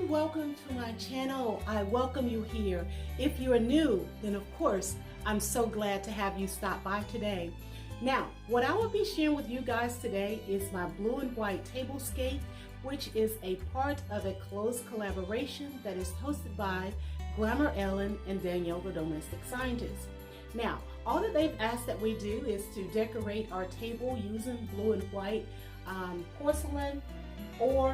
and welcome to my channel. I welcome you here. If you are new, then of course, I'm so glad to have you stop by today. Now, what I will be sharing with you guys today is my blue and white tablescape, which is a part of a close collaboration that is hosted by Glamour Ellen and Danielle, the domestic scientist. Now, all that they've asked that we do is to decorate our table using blue and white porcelain, or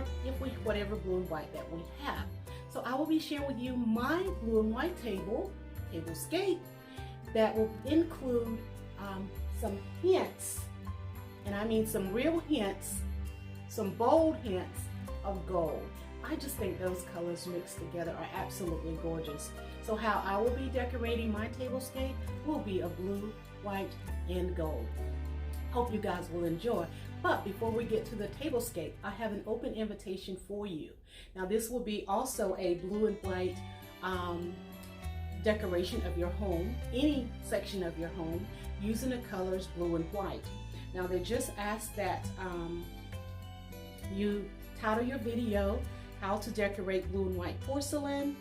whatever blue and white that we have. So I will be sharing with you my blue and white tablescape that will include some hints, and I mean some real hints, some bold hints of gold. I just think those colors mixed together are absolutely gorgeous. So how I will be decorating my tablescape will be a blue, white, and gold. Hope you guys will enjoy. But before we get to the tablescape, I have an open invitation for you. Now this will be also a blue and white decoration of your home, any section of your home, using the colors blue and white. Now they just asked that you title your video, how to decorate blue and white porcelain.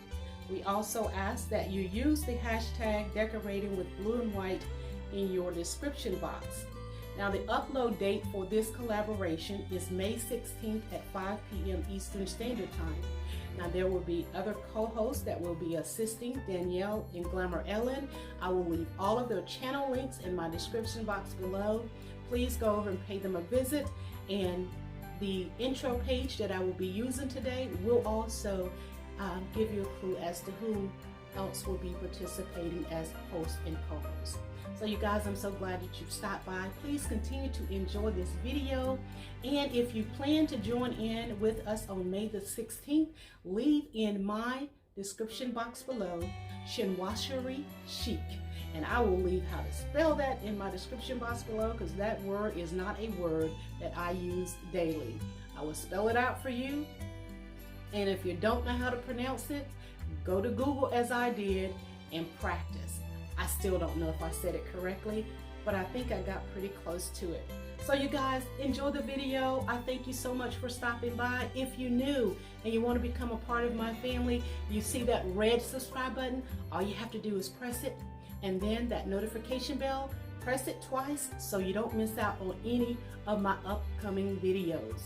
We also ask that you use the hashtag decorating with blue and white in your description box. Now the upload date for this collaboration is May 16th at 5 p.m. Eastern Standard Time. Now there will be other co-hosts that will be assisting, Danielle and Glamour Ellen. I will leave all of their channel links in my description box below. Please go over and pay them a visit, and the intro page that I will be using today will also give you a clue as to who else will be participating as host and co-host. So you guys, I'm so glad that you stopped by. Please continue to enjoy this video. And if you plan to join in with us on May the 16th, leave in my description box below, Chinoiserie Chic. And I will leave how to spell that in my description box below, because that word is not a word that I use daily. I will spell it out for you. And if you don't know how to pronounce it, go to Google as I did and practice. I still don't know if I said it correctly, but I think I got pretty close to it. So you guys, enjoy the video. I thank you so much for stopping by. If you're new and you want to become a part of my family, you see that red subscribe button, all you have to do is press it, and then that notification bell, press it twice so you don't miss out on any of my upcoming videos.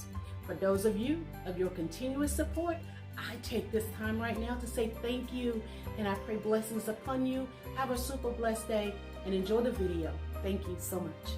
For those of you of your continuous support, I take this time right now to say thank you, and I pray blessings upon you. Have a super blessed day and enjoy the video. Thank you so much.